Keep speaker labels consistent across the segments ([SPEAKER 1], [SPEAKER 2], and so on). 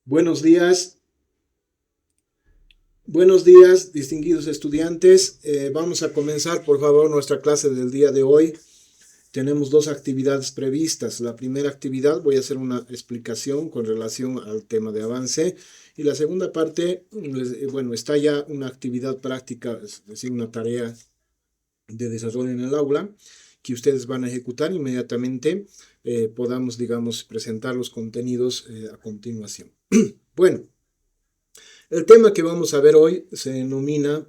[SPEAKER 1] Buenos días, distinguidos estudiantes. Vamos a comenzar, por favor, nuestra clase del día de hoy. Tenemos dos actividades previstas. La primera actividad voy a hacer una explicación con relación al tema de avance. Y la segunda parte, bueno, está ya una actividad práctica, es decir, una tarea de desarrollo en el aula que ustedes van a ejecutar inmediatamente. Podamos, digamos, presentar los contenidos a continuación. Bueno. El tema que vamos a ver hoy se denomina,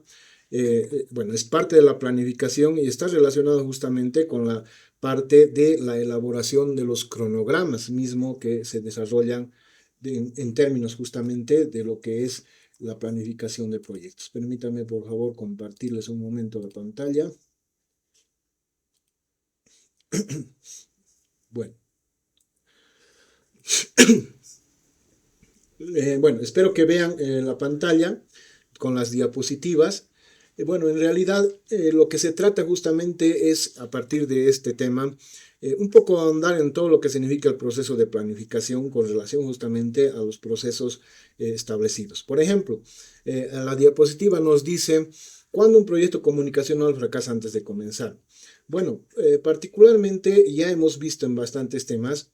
[SPEAKER 1] bueno, es parte de la planificación y está relacionado justamente con la parte de la elaboración de los cronogramas mismo que se desarrollan en términos justamente de lo que es la planificación de proyectos. Permítanme, por favor, compartirles un momento la pantalla. Bueno. Bueno, espero que vean la pantalla con las diapositivas. Bueno, en realidad lo que se trata justamente es, a partir de este tema, un poco ahondar en todo lo que significa el proceso de planificación con relación justamente a los procesos establecidos. Por ejemplo, la diapositiva nos dice cuándo un proyecto comunicacional fracasa antes de comenzar. Bueno, particularmente ya hemos visto en bastantes temas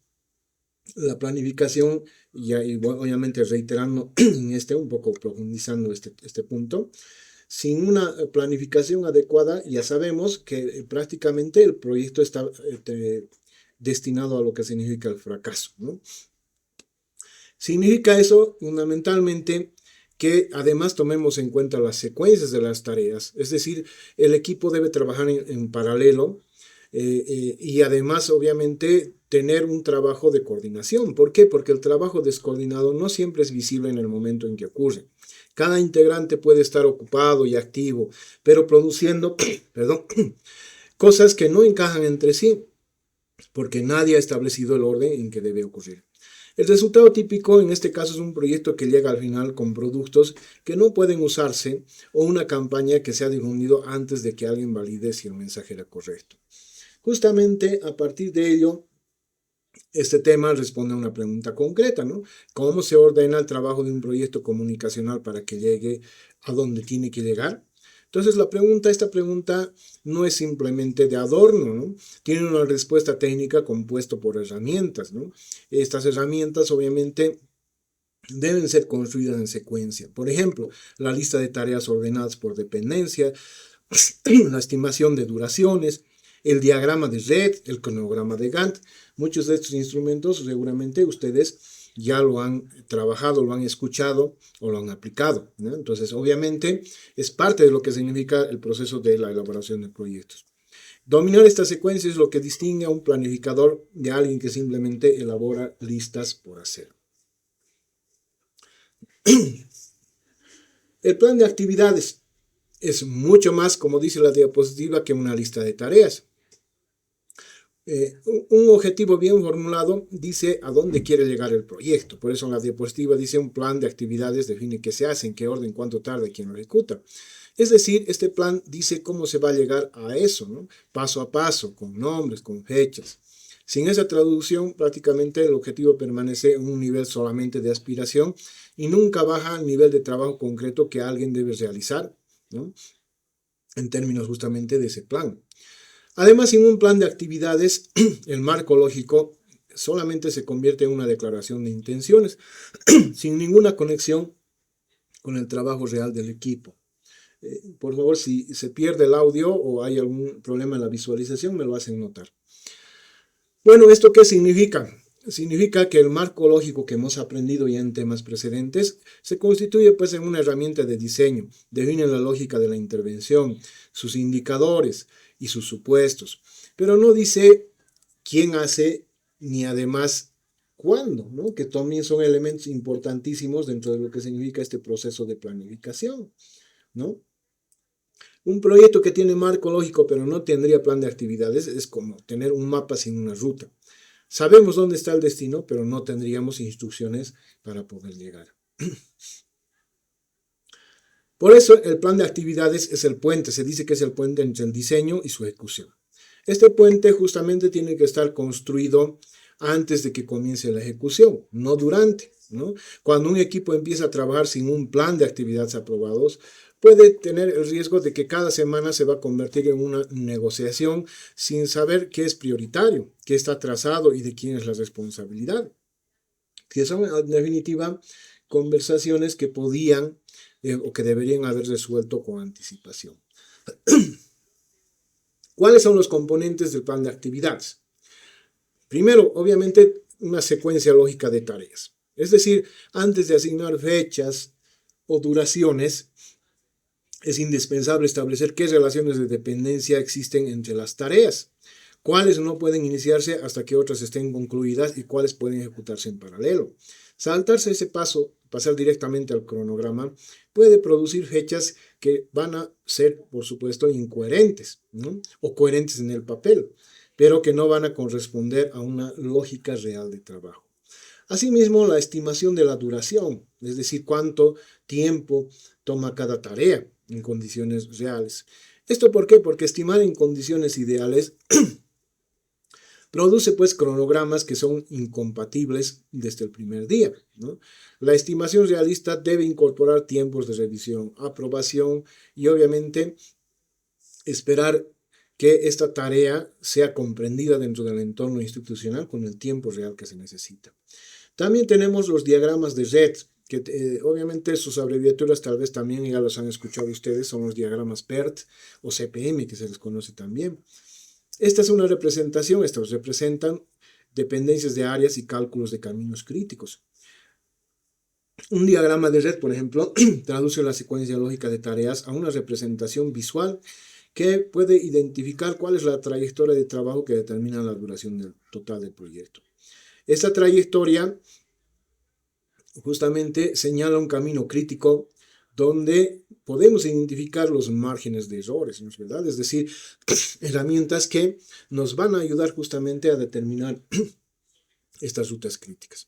[SPEAKER 1] la planificación, y obviamente reiterando en un poco profundizando este punto. Sin una planificación adecuada, ya sabemos que prácticamente el proyecto está destinado a lo que significa el fracaso, ¿no? Significa eso fundamentalmente que además tomemos en cuenta las secuencias de las tareas, es decir, el equipo debe trabajar en paralelo y además obviamente tener un trabajo de coordinación. ¿Por qué? Porque el trabajo descoordinado no siempre es visible en el momento en que ocurre. Cada integrante puede estar ocupado y activo, pero produciendo perdón, cosas que no encajan entre sí, porque nadie ha establecido el orden en que debe ocurrir. El resultado típico en este caso es un proyecto que llega al final con productos que no pueden usarse o una campaña que se ha difundido antes de que alguien valide si el mensaje era correcto. Justamente a partir de ello, este tema responde a una pregunta concreta, ¿no? ¿Cómo se ordena el trabajo de un proyecto comunicacional para que llegue a donde tiene que llegar? Entonces esta pregunta no es simplemente de adorno, ¿no? Tiene una respuesta técnica compuesta por herramientas, ¿no? Estas herramientas obviamente deben ser construidas en secuencia. Por ejemplo, la lista de tareas ordenadas por dependencia, la estimación de duraciones, el diagrama de red, el cronograma de Gantt. Muchos de estos instrumentos seguramente ustedes ya lo han trabajado, lo han escuchado o lo han aplicado, ¿no? Entonces, obviamente, es parte de lo que significa el proceso de la elaboración de proyectos. Dominar esta secuencia es lo que distingue a un planificador de alguien que simplemente elabora listas por hacer. El plan de actividades es mucho más, como dice la diapositiva, que una lista de tareas. Un objetivo bien formulado dice a dónde quiere llegar el proyecto. Por eso en la diapositiva dice un plan de actividades define qué se hace, en qué orden, cuánto tarda y quién lo ejecuta. Es decir, este plan dice cómo se va a llegar a eso, ¿no? Paso a paso, con nombres, con fechas. Sin esa traducción, prácticamente el objetivo permanece en un nivel solamente de aspiración y nunca baja al nivel de trabajo concreto que alguien debe realizar, ¿no? En términos justamente de ese plan. Además, sin un plan de actividades, el marco lógico solamente se convierte en una declaración de intenciones, sin ninguna conexión con el trabajo real del equipo. Por favor, si se pierde el audio o hay algún problema en la visualización, me lo hacen notar. Bueno, ¿esto qué significa? Significa que el marco lógico que hemos aprendido ya en temas precedentes se constituye pues en una herramienta de diseño, define la lógica de la intervención, sus indicadores y sus supuestos, pero no dice quién hace ni además cuándo, ¿no? Que también son elementos importantísimos dentro de lo que significa este proceso de planificación, ¿no? Un proyecto que tiene marco lógico pero no tendría plan de actividades es como tener un mapa sin una ruta. Sabemos dónde está el destino, pero no tendríamos instrucciones para poder llegar. Por eso el plan de actividades es el puente, se dice que es el puente entre el diseño y su ejecución. Este puente justamente tiene que estar construido antes de que comience la ejecución, no durante. ¿no? Cuando un equipo empieza a trabajar sin un plan de actividades aprobados, puede tener el riesgo de que cada semana se va a convertir en una negociación sin saber qué es prioritario, qué está trazado y de quién es la responsabilidad. Que son, en definitiva, conversaciones que podían o que deberían haber resuelto con anticipación. ¿Cuáles son los componentes del plan de actividades? Primero, obviamente, una secuencia lógica de tareas. Es decir, antes de asignar fechas o duraciones, es indispensable establecer qué relaciones de dependencia existen entre las tareas, cuáles no pueden iniciarse hasta que otras estén concluidas y cuáles pueden ejecutarse en paralelo. Saltarse ese paso, pasar directamente al cronograma, puede producir fechas que van a ser, por supuesto, incoherentes, ¿no? O coherentes en el papel, pero que no van a corresponder a una lógica real de trabajo. Asimismo, la estimación de la duración, es decir, cuánto tiempo toma cada tarea en condiciones reales. ¿Esto por qué? Porque estimar en condiciones ideales produce pues cronogramas que son incompatibles desde el primer día, ¿no? La estimación realista debe incorporar tiempos de revisión, aprobación y obviamente esperar que esta tarea sea comprendida dentro del entorno institucional con el tiempo real que se necesita. También tenemos los diagramas de red, que obviamente sus abreviaturas tal vez también ya los han escuchado ustedes, son los diagramas PERT o CPM, que se les conoce también. Esta es una representación, estos representan dependencias de áreas y cálculos de caminos críticos. Un diagrama de red, por ejemplo, traduce la secuencia lógica de tareas a una representación visual que puede identificar cuál es la trayectoria de trabajo que determina la duración total del proyecto. Esta trayectoria justamente señala un camino crítico donde podemos identificar los márgenes de errores, ¿no es verdad? Es decir, herramientas que nos van a ayudar justamente a determinar estas rutas críticas.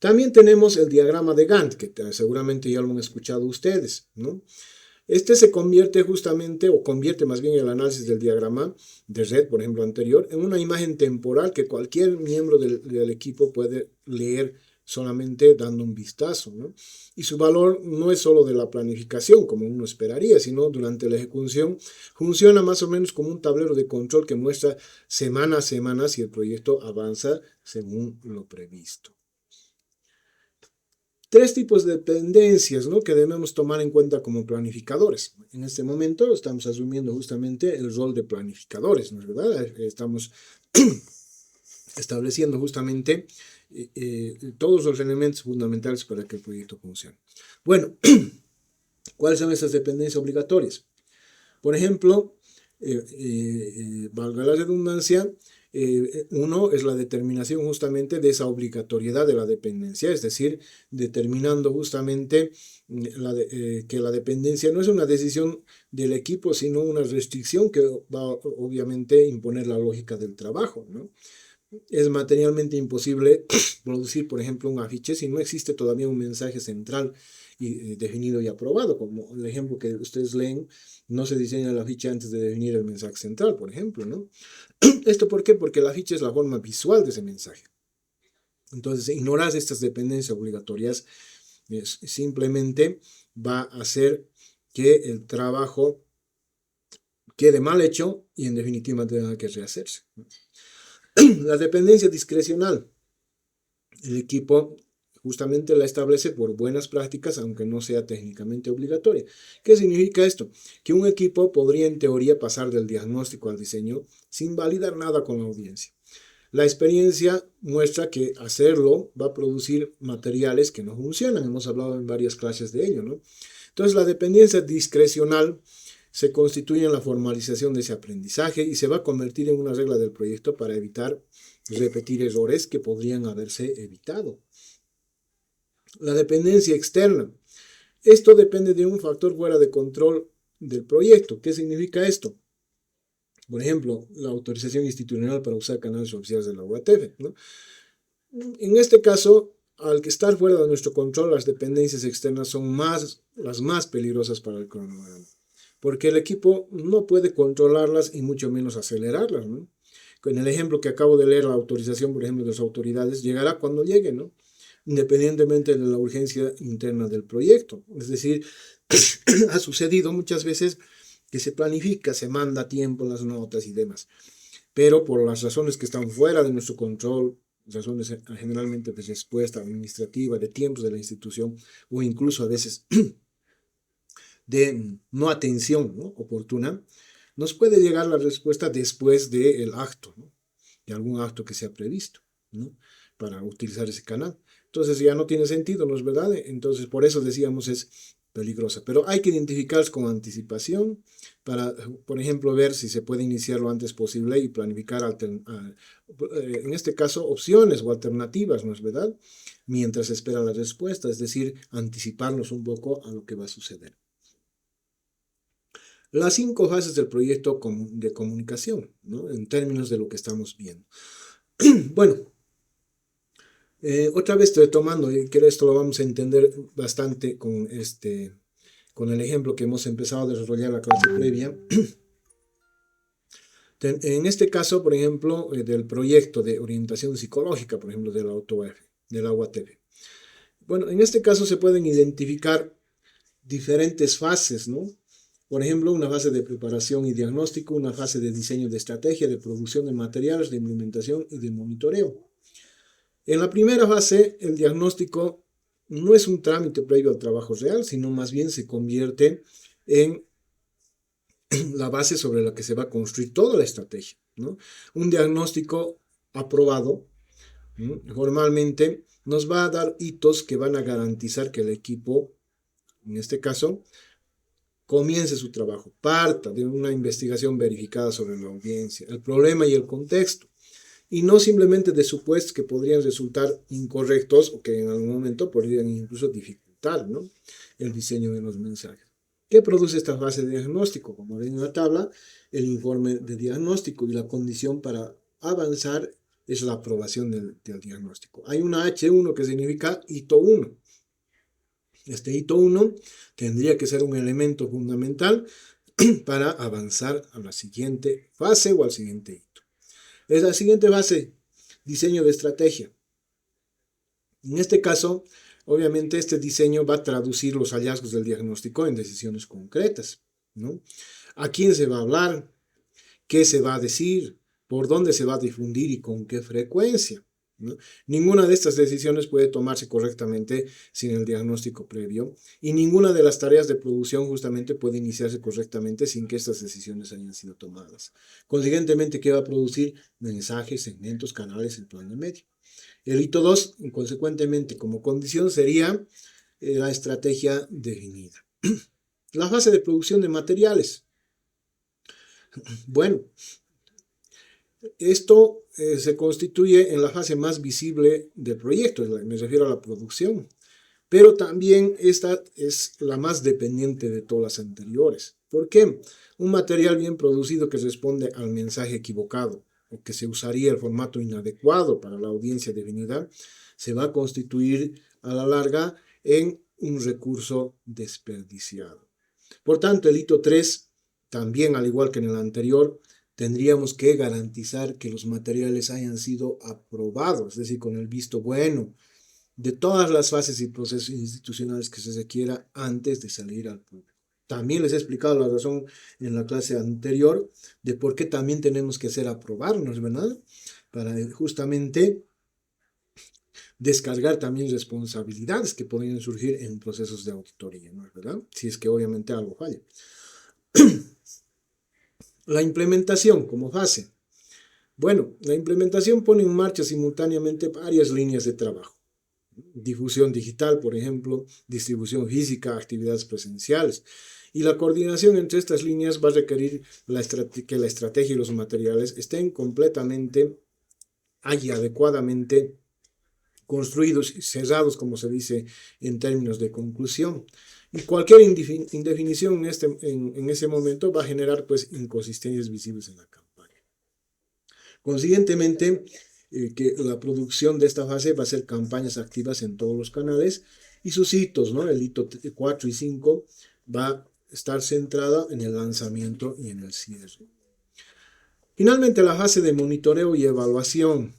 [SPEAKER 1] También tenemos el diagrama de Gantt, que seguramente ya lo han escuchado ustedes, ¿no? Este se convierte justamente, o convierte más bien el análisis del diagrama de red, por ejemplo, anterior, en una imagen temporal que cualquier miembro del equipo puede leer solamente dando un vistazo, ¿no? Y su valor no es solo de la planificación, como uno esperaría, sino durante la ejecución funciona más o menos como un tablero de control que muestra semana a semana si el proyecto avanza según lo previsto. Tres tipos de dependencias, ¿no?, que debemos tomar en cuenta como planificadores. En este momento estamos asumiendo justamente el rol de planificadores, ¿no es verdad? Estamos estableciendo justamente todos los elementos fundamentales para que el proyecto funcione. Bueno, ¿cuáles son esas dependencias obligatorias? Por ejemplo, valga la redundancia, uno es la determinación justamente de esa obligatoriedad de la dependencia, es decir, determinando justamente que la dependencia no es una decisión del equipo, sino una restricción que va obviamente a imponer la lógica del trabajo, ¿no? Es materialmente imposible producir, por ejemplo, un afiche si no existe todavía un mensaje central definido y aprobado, como el ejemplo que ustedes leen. No se diseña el afiche antes de definir el mensaje central, por ejemplo, ¿no? ¿Esto por qué? Porque el afiche es la forma visual de ese mensaje. Entonces, ignorar estas dependencias obligatorias simplemente va a hacer que el trabajo quede mal hecho y en definitiva tenga que rehacerse. La dependencia discrecional. El equipo justamente la establece por buenas prácticas, aunque no sea técnicamente obligatoria. ¿Qué significa esto? Que un equipo podría en teoría pasar del diagnóstico al diseño sin validar nada con la audiencia. La experiencia muestra que hacerlo va a producir materiales que no funcionan. Hemos hablado en varias clases de ello, ¿no? Entonces, la dependencia discrecional se constituye en la formalización de ese aprendizaje y se va a convertir en una regla del proyecto para evitar repetir errores que podrían haberse evitado. La dependencia externa. Esto depende de un factor fuera de control del proyecto. ¿Qué significa esto? Por ejemplo, la autorización institucional para usar canales oficiales de la UATF, ¿no? En este caso, al estar fuera de nuestro control, las dependencias externas son las más peligrosas para el cronograma, porque el equipo no puede controlarlas y mucho menos acelerarlas, ¿no? En el ejemplo que acabo de leer, la autorización, por ejemplo, de las autoridades, llegará cuando llegue, ¿no? independientemente de la urgencia interna del proyecto. Es decir, ha sucedido muchas veces que se planifica, se manda a tiempo las notas y demás, pero por las razones que están fuera de nuestro control, razones generalmente de respuesta administrativa, de tiempos de la institución, o incluso a veces de no atención, ¿no?, oportuna, nos puede llegar la respuesta después del acto, ¿no?, de algún acto que sea previsto, ¿no?, para utilizar ese canal. Entonces ya no tiene sentido, ¿no es verdad? Entonces por eso decíamos es peligrosa. Pero hay que identificarlos con anticipación para, por ejemplo, ver si se puede iniciar lo antes posible y planificar, en este caso, opciones o alternativas, ¿no es verdad? Mientras se espera la respuesta, es decir, anticiparnos un poco a lo que va a suceder. Las 5 fases del proyecto de comunicación, ¿no?, en términos de lo que estamos viendo. Bueno, otra vez retomando, y que esto lo vamos a entender bastante con el ejemplo que hemos empezado a desarrollar la clase previa. En este caso, por ejemplo, del proyecto de orientación psicológica, por ejemplo, de la UATV. Bueno, en este caso se pueden identificar diferentes fases, ¿no? Por ejemplo, una fase de preparación y diagnóstico, una fase de diseño de estrategia, de producción de materiales, de implementación y de monitoreo. En la primera fase, el diagnóstico no es un trámite previo al trabajo real, sino más bien se convierte en la base sobre la que se va a construir toda la estrategia, ¿no? Un diagnóstico aprobado, ¿no?, formalmente nos va a dar hitos que van a garantizar que el equipo, en este caso, comience su trabajo, parta de una investigación verificada sobre la audiencia, el problema y el contexto, y no simplemente de supuestos que podrían resultar incorrectos o que en algún momento podrían incluso dificultar, ¿no?, el diseño de los mensajes. ¿Qué produce esta fase de diagnóstico? Como ven en la tabla, el informe de diagnóstico, y la condición para avanzar es la aprobación del diagnóstico. Hay una H1 que significa hito 1. Este hito 1 tendría que ser un elemento fundamental para avanzar a la siguiente fase o al siguiente hito. Es la siguiente fase, diseño de estrategia. En este caso, obviamente, este diseño va a traducir los hallazgos del diagnóstico en decisiones concretas, ¿no? ¿A quién se va a hablar? ¿Qué se va a decir? ¿Por dónde se va a difundir y con qué frecuencia?, ¿no? Ninguna de estas decisiones puede tomarse correctamente sin el diagnóstico previo, y ninguna de las tareas de producción justamente puede iniciarse correctamente sin que estas decisiones hayan sido tomadas. Consiguientemente, ¿qué va a producir? Mensajes, segmentos, canales, el plan de medio. El hito 2, consecuentemente, como condición, sería la estrategia definida. La fase de producción de materiales. Bueno, esto se constituye en la fase más visible del proyecto, me refiero a la producción, pero también esta es la más dependiente de todas las anteriores. ¿Por qué? Un material bien producido que responde al mensaje equivocado o que se usaría el formato inadecuado para la audiencia definida, se va a constituir a la larga en un recurso desperdiciado. Por tanto, el hito 3, también al igual que en el anterior, tendríamos que garantizar que los materiales hayan sido aprobados, es decir, con el visto bueno de todas las fases y procesos institucionales que se requiera antes de salir al público. También les he explicado la razón en la clase anterior de por qué también tenemos que hacer aprobarnos, ¿verdad? Para justamente descargar también responsabilidades que podrían surgir en procesos de auditoría, ¿no es verdad? Si es que obviamente algo falla. La implementación como fase. Bueno, la implementación pone en marcha simultáneamente varias líneas de trabajo. Difusión digital, por ejemplo, distribución física, actividades presenciales. Y la coordinación entre estas líneas va a requerir que la estrategia y los materiales estén completamente y adecuadamente construidos y cerrados, como se dice en términos de conclusión. Y cualquier indefinición en ese momento va a generar pues inconsistencias visibles en la campaña. Consiguientemente, que la producción de esta fase va a ser campañas activas en todos los canales, y sus hitos, ¿no? El hito 4 y 5 va a estar centrada en el lanzamiento y en el cierre. Finalmente, la fase de monitoreo y evaluación.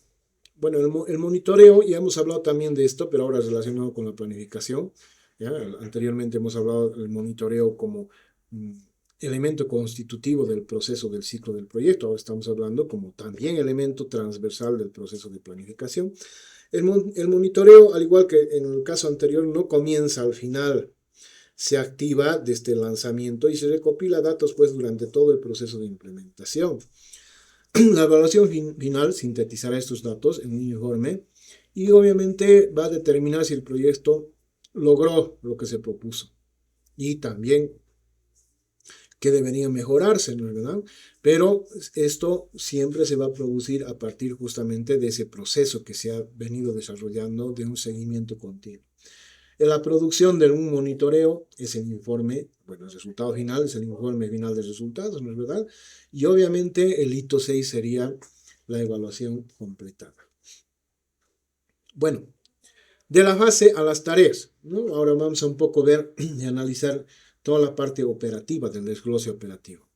[SPEAKER 1] Bueno, el monitoreo, ya hemos hablado también de esto, pero ahora relacionado con la planificación. ¿Ya? Anteriormente hemos hablado del monitoreo como mm, elemento constitutivo del proceso del ciclo del proyecto. Ahora estamos hablando como también elemento transversal del proceso de planificación. El monitoreo, al igual que en el caso anterior, no comienza al final, se activa desde el lanzamiento y se recopila datos pues durante todo el proceso de implementación. La evaluación final sintetizará estos datos en un informe y obviamente va a determinar si el proyecto logró lo que se propuso y también qué debería mejorarse, ¿no es verdad? Pero esto siempre se va a producir a partir justamente de ese proceso que se ha venido desarrollando de un seguimiento continuo. En la producción de un monitoreo es el informe, bueno, el resultado final es el informe final de resultados, ¿no es verdad? Y obviamente el hito 6 sería la evaluación completada. Bueno, de la fase a las tareas, ¿no? Ahora vamos a un poco ver y analizar toda la parte operativa del desglose operativo.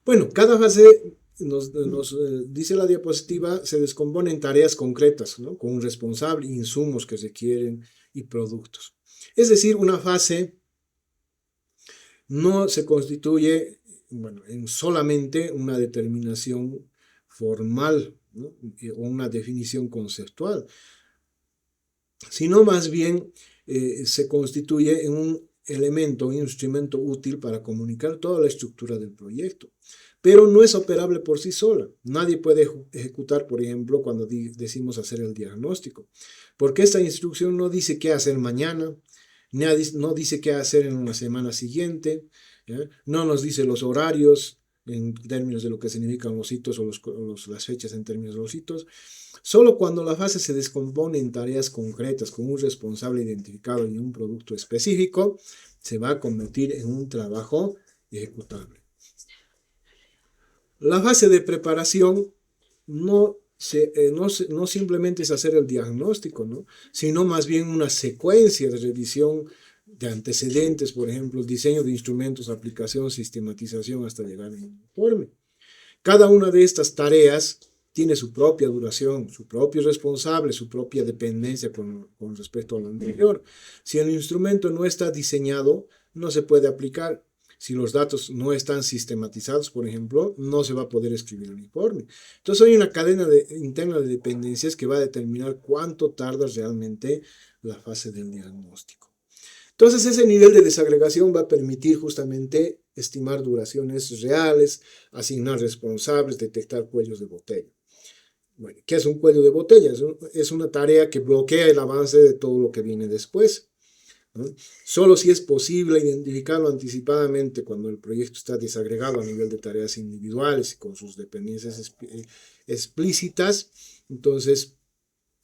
[SPEAKER 1] Bueno, cada fase nos dice la diapositiva, se descompone en tareas concretas, ¿no? Con un responsable, insumos que se quieren y productos. Es decir, una fase no se constituye, bueno, en solamente una determinación formal, ¿no? O una definición conceptual, sino más bien se constituye en un elemento, un instrumento útil para comunicar toda la estructura del proyecto. Pero no es operable por sí sola. Nadie puede ejecutar, por ejemplo, cuando decimos hacer el diagnóstico, porque esta instrucción no dice qué hacer mañana, no dice qué hacer en una semana siguiente, ¿ya? No nos dice los horarios en términos de lo que significan los hitos o las fechas en términos de los hitos. Solo cuando la fase se descompone en tareas concretas con un responsable identificado y un producto específico, se va a convertir en un trabajo ejecutable. La fase de preparación no simplemente es hacer el diagnóstico, ¿no? Sino más bien una secuencia de revisión de antecedentes, por ejemplo, el diseño de instrumentos, aplicación, sistematización hasta llegar a un informe. Cada una de estas tareas tiene su propia duración, su propio responsable, su propia dependencia con respecto a lo anterior. Si el instrumento no está diseñado, no se puede aplicar. Si los datos no están sistematizados, por ejemplo, no se va a poder escribir un informe. Entonces hay una cadena interna de dependencias que va a determinar cuánto tarda realmente la fase del diagnóstico. Entonces ese nivel de desagregación va a permitir justamente estimar duraciones reales, asignar responsables, detectar cuellos de botella. Bueno, ¿qué es un cuello de botella? Es una tarea que bloquea el avance de todo lo que viene después, ¿no? Solo si es posible identificarlo anticipadamente cuando el proyecto está desagregado a nivel de tareas individuales y con sus dependencias explícitas, entonces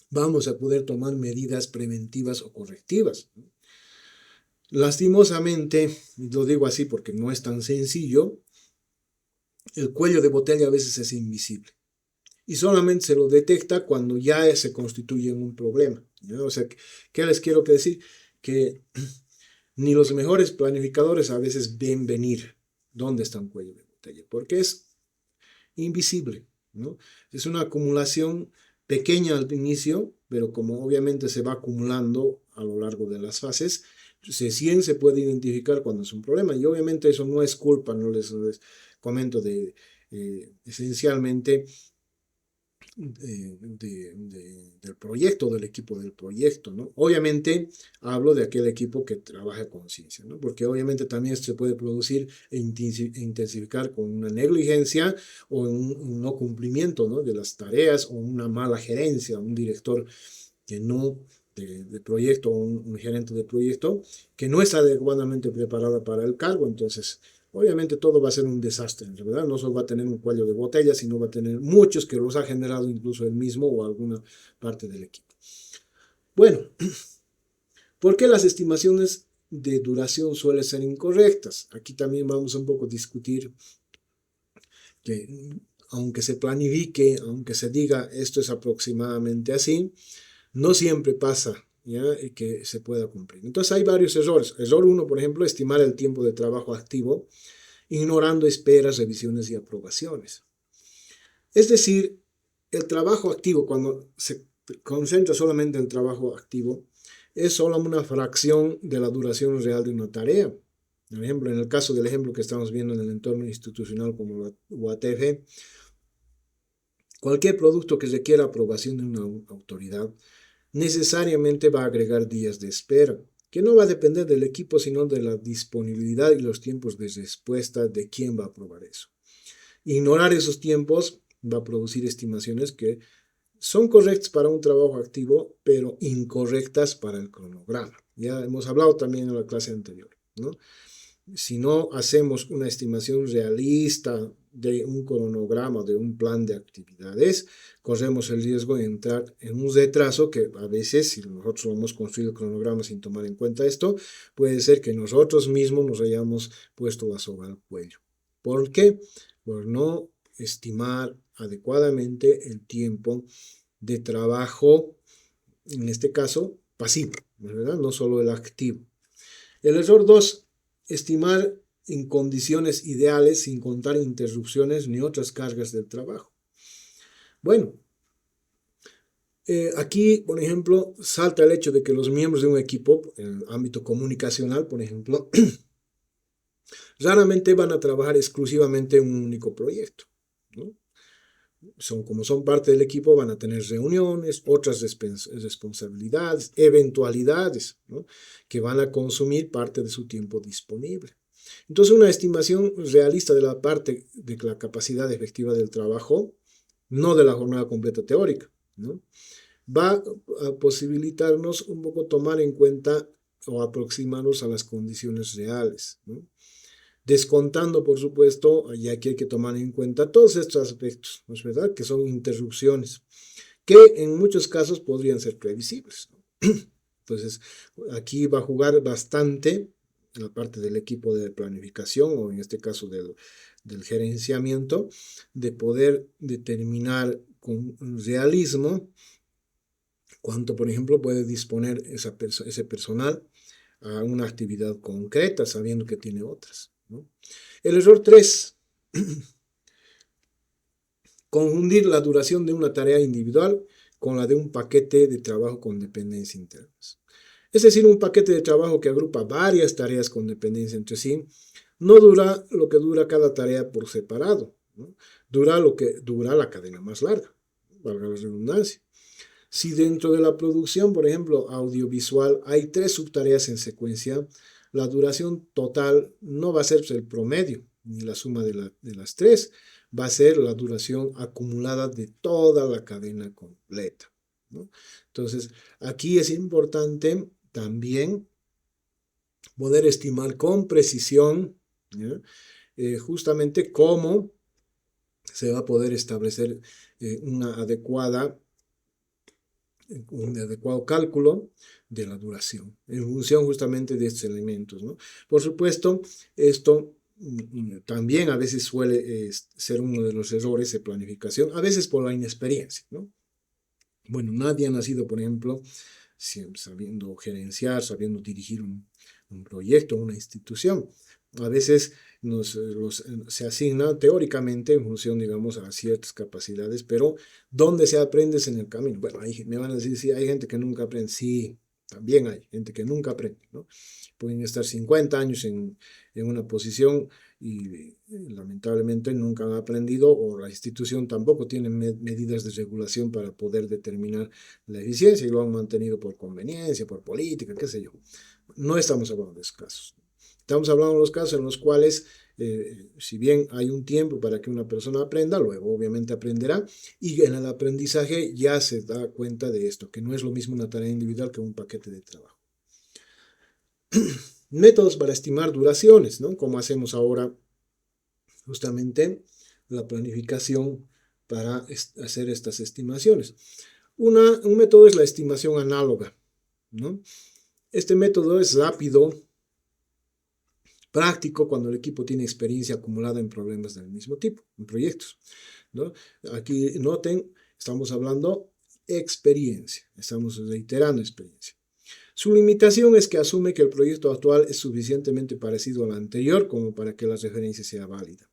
[SPEAKER 1] vamos a poder tomar medidas preventivas o correctivas. Lastimosamente, lo digo así porque no es tan sencillo, el cuello de botella a veces es invisible y solamente se lo detecta cuando ya se constituye un problema, ¿no? O sea, ¿qué les quiero decir? Que ni los mejores planificadores a veces ven venir dónde está un cuello de botella, porque es invisible, ¿no? Es una acumulación pequeña al inicio, pero como obviamente se va acumulando a lo largo de las fases, se puede identificar cuando es un problema. Y obviamente eso no es culpa, no les comento esencialmente del proyecto, del equipo del proyecto, ¿no? Obviamente hablo de aquel equipo que trabaja a conciencia, ¿no? Porque obviamente también se puede producir e intensificar con una negligencia o un no cumplimiento, ¿no? De las tareas o una mala gerencia, un director que no de proyecto o un gerente de proyecto que no está adecuadamente preparado para el cargo, entonces obviamente todo va a ser un desastre, ¿verdad? No solo va a tener un cuello de botella, sino va a tener muchos que los ha generado incluso él mismo o alguna parte del equipo. Bueno, ¿por qué las estimaciones de duración suelen ser incorrectas? Aquí también vamos a un poco discutir que aunque se planifique, aunque se diga esto es aproximadamente así, no siempre pasa, ¿ya? Y que se pueda cumplir. Entonces hay varios errores. Error 1, por ejemplo, estimar el tiempo de trabajo activo, ignorando esperas, revisiones y aprobaciones. Es decir, el trabajo activo, cuando se concentra solamente en el trabajo activo, es solo una fracción de la duración real de una tarea. Por ejemplo, en el caso del ejemplo que estamos viendo en el entorno institucional como la UATF, cualquier producto que requiera aprobación de una autoridad necesariamente va a agregar días de espera, que no va a depender del equipo, sino de la disponibilidad y los tiempos de respuesta de quién va a aprobar eso. Ignorar esos tiempos va a producir estimaciones que son correctas para un trabajo activo, pero incorrectas para el cronograma. Ya hemos hablado también en la clase anterior, ¿no? Si no hacemos una estimación realista de un cronograma, de un plan de actividades, corremos el riesgo de entrar en un retraso que a veces, si nosotros hemos construido el cronograma sin tomar en cuenta esto, puede ser que nosotros mismos nos hayamos puesto la soga al cuello. ¿Por qué? Por no estimar adecuadamente el tiempo de trabajo, en este caso pasivo, ¿verdad? No solo el activo. El error 2, estimar en condiciones ideales sin contar interrupciones ni otras cargas del trabajo. Bueno, aquí, por ejemplo, salta el hecho de que los miembros de un equipo, en el ámbito comunicacional, por ejemplo, raramente van a trabajar exclusivamente en un único proyecto, ¿no? Como son parte del equipo, van a tener reuniones, otras responsabilidades, eventualidades, ¿no? Que van a consumir parte de su tiempo disponible. Entonces, una estimación realista de la parte de la capacidad efectiva del trabajo, no de la jornada completa teórica, ¿no? Va a posibilitarnos un poco tomar en cuenta o aproximarnos a las condiciones reales, ¿no? Descontando, por supuesto, y aquí hay que tomar en cuenta todos estos aspectos, ¿no es verdad? Que son interrupciones, que en muchos casos podrían ser previsibles, ¿no? Entonces, aquí va a jugar bastante la parte del equipo de planificación, o en este caso del gerenciamiento, de poder determinar con realismo cuánto, por ejemplo, puede disponer ese personal a una actividad concreta, sabiendo que tiene otras, ¿no? El error 3, confundir la duración de una tarea individual con la de un paquete de trabajo con dependencias internas. Es decir, un paquete de trabajo que agrupa varias tareas con dependencia entre sí, no dura lo que dura cada tarea por separado, ¿no? Dura lo que dura la cadena más larga, valga la redundancia. Si dentro de la producción, por ejemplo, audiovisual, hay 3 subtareas en secuencia, la duración total no va a ser el promedio, ni la suma de las 3, va a ser la duración acumulada de toda la cadena completa, ¿no? Entonces, aquí es importante también poder estimar con precisión, ¿ya? Justamente cómo se va a poder establecer un adecuado cálculo de la duración, en función justamente de estos elementos, ¿no? Por supuesto, esto también a veces suele ser uno de los errores de planificación, a veces por la inexperiencia, ¿no? Bueno, nadie ha nacido, por ejemplo, sabiendo gerenciar, sabiendo dirigir un proyecto, una institución. A veces se asigna teóricamente en función, digamos, a ciertas capacidades, pero ¿dónde se aprende es en el camino? Bueno, me van a decir, sí, hay gente que nunca aprende. Sí, también hay gente que nunca aprende, ¿no? Pueden estar 50 años en una posición y lamentablemente nunca han aprendido, o la institución tampoco tiene medidas de regulación para poder determinar la eficiencia y lo han mantenido por conveniencia, por política, qué sé yo. No estamos hablando de esos casos. Estamos hablando de los casos en los cuales, si bien hay un tiempo para que una persona aprenda, luego obviamente aprenderá, y en el aprendizaje ya se da cuenta de esto, que no es lo mismo una tarea individual que un paquete de trabajo. Métodos para estimar duraciones, ¿no? Como hacemos ahora justamente la planificación para hacer estas estimaciones. Un método es la estimación análoga, ¿no? Este método es rápido, práctico cuando el equipo tiene experiencia acumulada en problemas del mismo tipo, en proyectos, ¿no? Aquí noten, estamos hablando experiencia, estamos reiterando experiencia. Su limitación es que asume que el proyecto actual es suficientemente parecido al anterior como para que la referencia sea válida.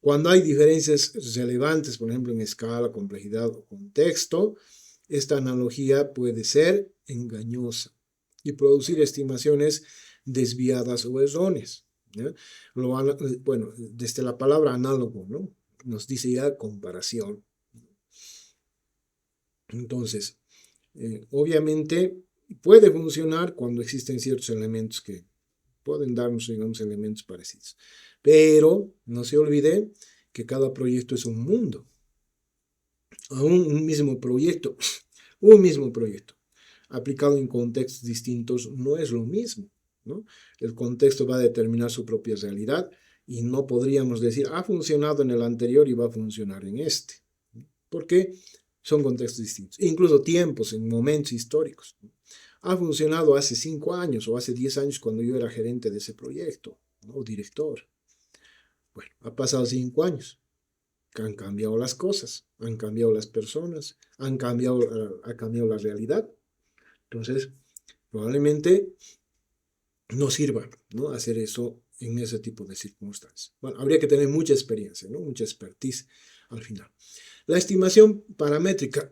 [SPEAKER 1] Cuando hay diferencias relevantes, por ejemplo, en escala, complejidad o contexto, esta analogía puede ser engañosa y producir estimaciones desviadas o erróneas, ¿ya? Bueno, desde la palabra análogo, ¿no? Nos dice ya comparación. Entonces, obviamente puede funcionar cuando existen ciertos elementos que pueden darnos, digamos, elementos parecidos. Pero no se olvide que cada proyecto es un mundo. Aún un mismo proyecto, aplicado en contextos distintos, no es lo mismo, ¿no? El contexto va a determinar su propia realidad y no podríamos decir, ha funcionado en el anterior y va a funcionar en este, ¿no? Porque son contextos distintos, incluso tiempos, en momentos históricos. Ha funcionado hace 5 años o hace 10 años cuando yo era gerente de ese proyecto, ¿no? O director. Bueno, ha pasado 5 años. Han cambiado las cosas, han cambiado las personas, ha cambiado la realidad. Entonces, probablemente no sirva, ¿no? Hacer eso en ese tipo de circunstancias. Bueno, habría que tener mucha experiencia, ¿no? Mucha expertise al final. La estimación paramétrica.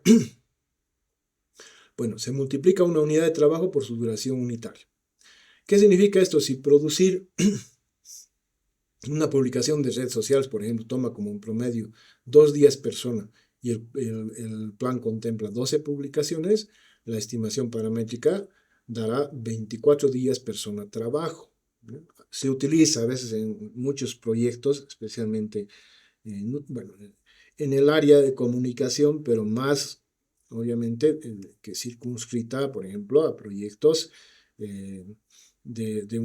[SPEAKER 1] Bueno, se multiplica una unidad de trabajo por su duración unitaria. ¿Qué significa esto? Si producir una publicación de redes sociales, por ejemplo, toma como un promedio 2 días persona y el plan contempla 12 publicaciones, la estimación paramétrica dará 24 días persona trabajo, ¿no? Se utiliza a veces en muchos proyectos, especialmente bueno, en el área de comunicación, pero más, obviamente, que circunscrita, por ejemplo, a proyectos eh, de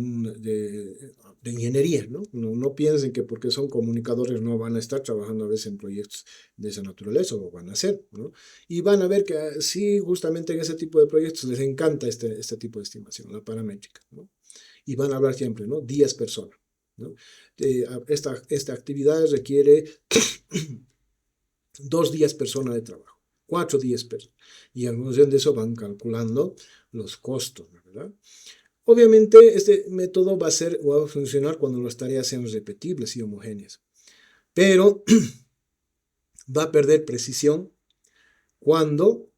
[SPEAKER 1] ingeniería, ¿no? No piensen que porque son comunicadores no van a estar trabajando a veces en proyectos de esa naturaleza, o lo van a hacer, ¿no? Y van a ver que sí, justamente en ese tipo de proyectos les encanta este tipo de estimación, la paramétrica, ¿no? Y van a hablar siempre, ¿no? Días persona, ¿no? Esta actividad requiere 2 días persona de trabajo, 4 días persona. Y en función de eso van calculando los costos, ¿verdad? Obviamente este método va a funcionar cuando las tareas sean repetibles y homogéneas, pero va a perder precisión cuando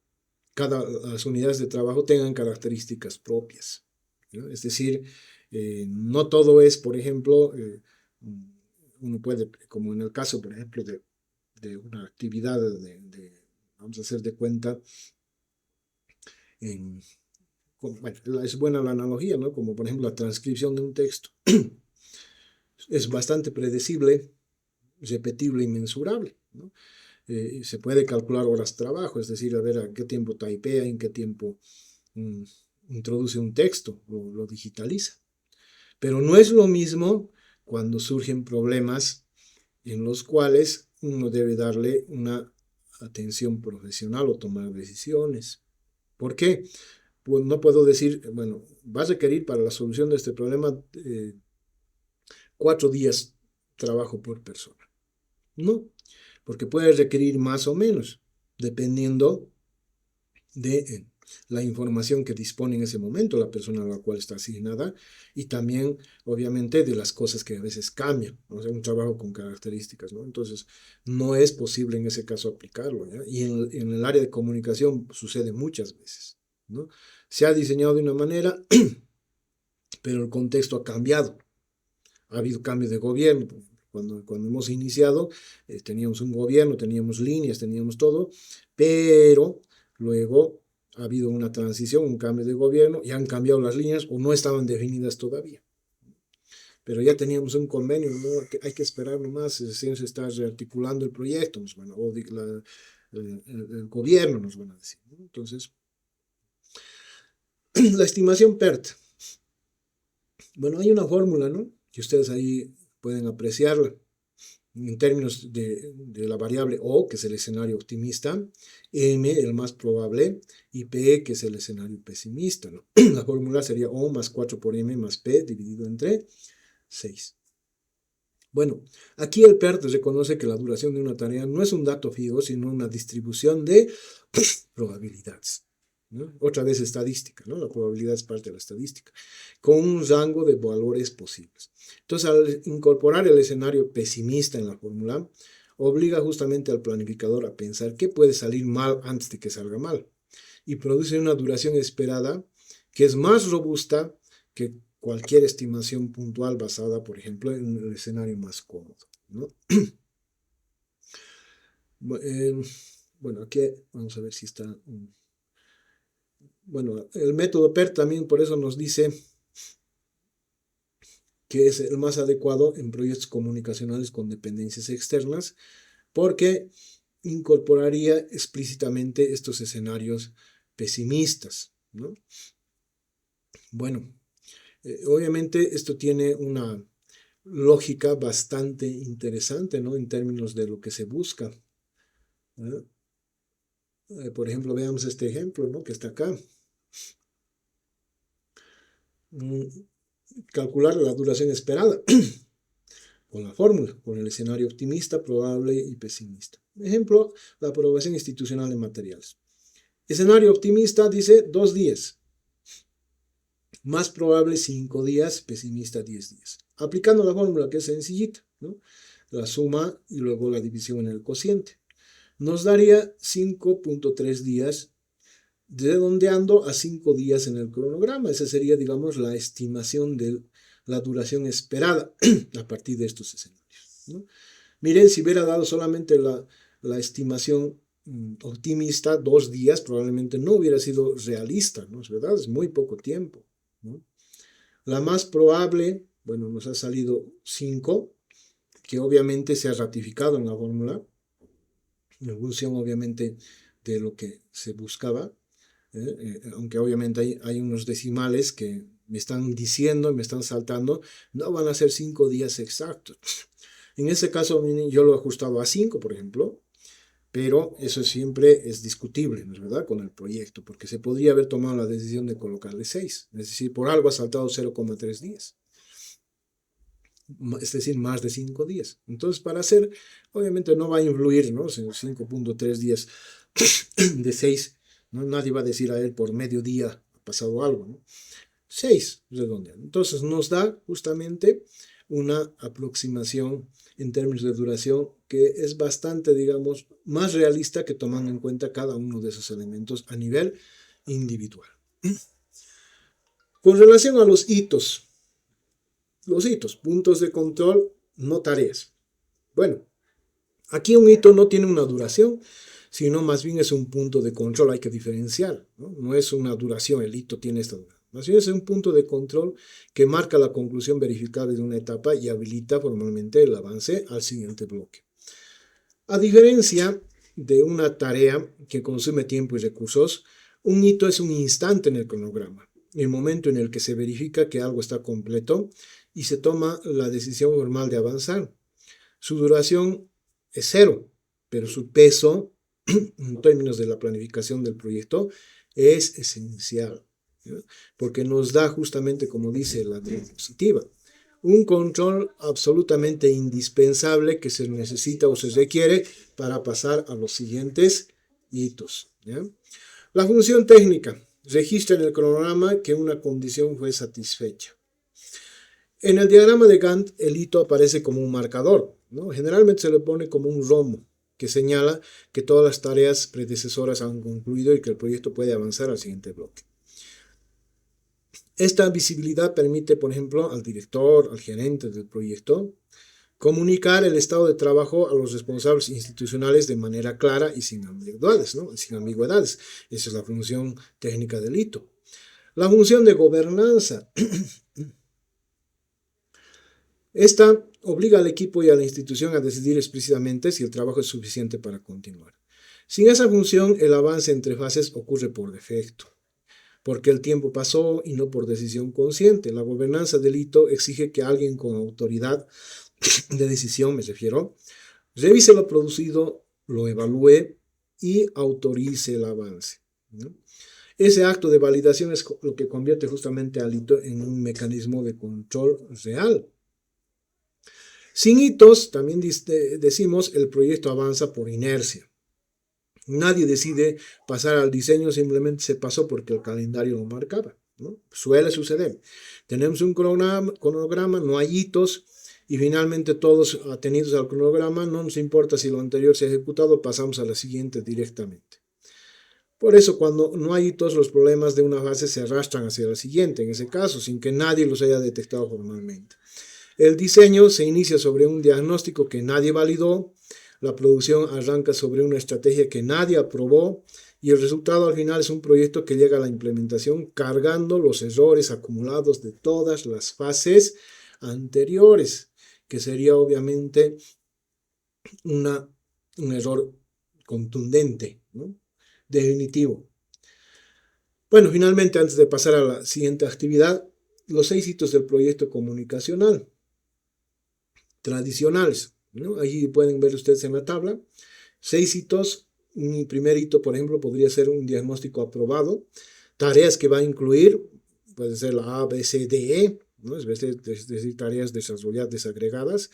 [SPEAKER 1] las unidades de trabajo tengan características propias, ¿no? Es decir, no todo es, por ejemplo, uno puede, como en el caso, por ejemplo, de una actividad vamos a hacer de cuenta, en, bueno, es buena la analogía, ¿no? Como por ejemplo la transcripción de un texto. Es bastante predecible, repetible y mensurable, ¿no? Se puede calcular horas de trabajo, es decir, a ver a qué tiempo typea, en qué tiempo introduce un texto, lo digitaliza. Pero no es lo mismo cuando surgen problemas en los cuales uno debe darle una atención profesional o tomar decisiones. ¿Por qué? Pues no puedo decir, bueno, vas a requerir para la solución de este problema 4 días trabajo por persona. No, porque puede requerir más o menos, dependiendo de la información que dispone en ese momento la persona a la cual está asignada y también, obviamente, de las cosas que a veces cambian, o sea, un trabajo con características, ¿no? Entonces, no es posible en ese caso aplicarlo, ¿ya? Y en el área de comunicación sucede muchas veces, ¿no? Se ha diseñado de una manera, pero el contexto ha cambiado. Ha habido cambios de gobierno. Cuando hemos iniciado, teníamos un gobierno, teníamos líneas, teníamos todo, pero luego ha habido una transición, un cambio de gobierno, y han cambiado las líneas o no estaban definidas todavía. Pero ya teníamos un convenio, ¿no? Hay que esperar nomás, se está rearticulando el proyecto, o el gobierno nos van a decir, ¿no? Entonces, la estimación PERT. Bueno, hay una fórmula, ¿no? Que ustedes ahí pueden apreciarla en términos de la variable O, que es el escenario optimista, M, el más probable, y P, que es el escenario pesimista, ¿no? La fórmula sería O más 4 por M más P dividido entre 6. Bueno, aquí el PERT reconoce que la duración de una tarea no es un dato fijo, sino una distribución de probabilidades. ¿no? Otra vez estadística, ¿no? La probabilidad es parte de la estadística, con un rango de valores posibles. Entonces, al incorporar el escenario pesimista en la fórmula, obliga justamente al planificador a pensar qué puede salir mal antes de que salga mal, y produce una duración esperada que es más robusta que cualquier estimación puntual basada, por ejemplo, en el escenario más cómodo, ¿no? Bueno, aquí vamos a ver si está... Bueno, el método PERT también por eso nos dice que es el más adecuado en proyectos comunicacionales con dependencias externas, porque incorporaría explícitamente estos escenarios pesimistas, ¿no? Bueno, obviamente esto tiene una lógica bastante interesante, ¿no? En términos de lo que se busca, ¿no? Por ejemplo, veamos este ejemplo, ¿no? Que está acá. Calcular la duración esperada con la fórmula, con el escenario optimista, probable y pesimista. Ejemplo, la aprobación institucional de materiales. Escenario optimista dice 2 días. Más probable 5 días, pesimista 10 días. Aplicando la fórmula que es sencillita, ¿no? La suma y luego la división en el cociente. Nos daría 5.3 días, redondeando a 5 días en el cronograma. Esa sería, digamos, la estimación de la duración esperada a partir de estos escenarios, ¿no? Miren, si hubiera dado solamente la estimación optimista 2 días, probablemente no hubiera sido realista, ¿no es verdad? Es muy poco tiempo, ¿no? La más probable, bueno, nos ha salido 5, que obviamente se ha ratificado en la fórmula, en función obviamente de lo que se buscaba, aunque obviamente hay unos decimales que me están diciendo, me están saltando, no van a ser 5 días exactos. En ese caso yo lo he ajustado a 5, por ejemplo, pero eso siempre es discutible, ¿no es verdad?, con el proyecto, porque se podría haber tomado la decisión de colocarle 6, es decir, por algo ha saltado 0,3 días, es decir, más de 5 días. Entonces, para hacer, obviamente no va a influir, ¿no? 5.3 días de 6, ¿no? Nadie va a decir a él por medio día ha pasado algo, ¿no? 6, redondeando. Entonces, nos da justamente una aproximación en términos de duración que es bastante, digamos, más realista que tomando en cuenta cada uno de esos elementos a nivel individual. Con relación a los hitos, puntos de control, no tareas. Bueno, aquí un hito no tiene una duración, sino más bien es un punto de control, hay que diferenciar, ¿no? No es una duración, el hito tiene esta duración. Más bien es un punto de control que marca la conclusión verificable de una etapa y habilita formalmente el avance al siguiente bloque. A diferencia de una tarea que consume tiempo y recursos, un hito es un instante en el cronograma, el momento en el que se verifica que algo está completo y se toma la decisión formal de avanzar. Su duración es 0, pero su peso, en términos de la planificación del proyecto, es esencial, ¿no? Porque nos da justamente, como dice la diapositiva, un control absolutamente indispensable que se necesita o se requiere para pasar a los siguientes hitos, ¿ya? La función técnica registra en el cronograma que una condición fue satisfecha. En el diagrama de Gantt, el hito aparece como un marcador, ¿no? Generalmente se le pone como un romo, que señala que todas las tareas predecesoras han concluido y que el proyecto puede avanzar al siguiente bloque. Esta visibilidad permite, por ejemplo, al director, al gerente del proyecto, comunicar el estado de trabajo a los responsables institucionales de manera clara y sin ambigüedades, ¿no? Sin ambigüedades. Esa es la función técnica del hito. La función de gobernanza. Esta obliga al equipo y a la institución a decidir explícitamente si el trabajo es suficiente para continuar. Sin esa función, el avance entre fases ocurre por defecto, porque el tiempo pasó y no por decisión consciente. La gobernanza del hito exige que alguien con autoridad de decisión, me refiero, revise lo producido, lo evalúe y autorice el avance, ¿no? Ese acto de validación es lo que convierte justamente al hito en un mecanismo de control real. Sin hitos, también decimos, el proyecto avanza por inercia. Nadie decide pasar al diseño, simplemente se pasó porque el calendario lo marcaba, ¿no? Suele suceder. Tenemos un cronograma, no hay hitos, y finalmente todos atenidos al cronograma, no nos importa si lo anterior se ha ejecutado, pasamos a la siguiente directamente. Por eso, cuando no hay hitos, los problemas de una fase se arrastran hacia la siguiente, en ese caso, sin que nadie los haya detectado formalmente. El diseño se inicia sobre un diagnóstico que nadie validó, la producción arranca sobre una estrategia que nadie aprobó y el resultado al final es un proyecto que llega a la implementación cargando los errores acumulados de todas las fases anteriores, que sería obviamente un error contundente, ¿no? Definitivo. Bueno, finalmente, antes de pasar a la siguiente actividad, los 6 hitos del proyecto comunicacional tradicionales, ¿no? Allí pueden ver ustedes en la tabla 6 hitos. Un primer hito, por ejemplo, podría ser un diagnóstico aprobado. Tareas que va a incluir, puede ser la A, B, C, D, E, ¿no? Es decir, tareas desarrolladas, desagregadas.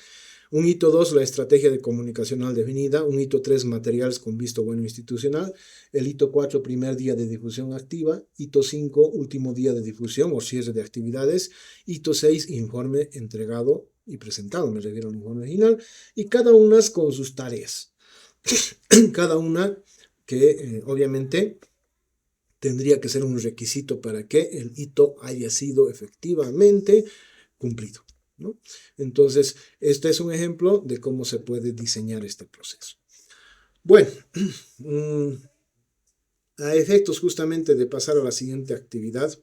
[SPEAKER 1] Un hito 2, la estrategia de comunicacional definida. Un hito 3, materiales con visto bueno institucional. El hito 4, primer día de difusión activa. Hito 5, último día de difusión o cierre de actividades. Hito 6, informe entregado y presentado, me refiero al informe final. Y cada una con sus tareas. Cada una que obviamente tendría que ser un requisito para que el hito haya sido efectivamente cumplido, ¿no? Entonces, este es un ejemplo de cómo se puede diseñar este proceso. Bueno, a efectos justamente de pasar a la siguiente actividad,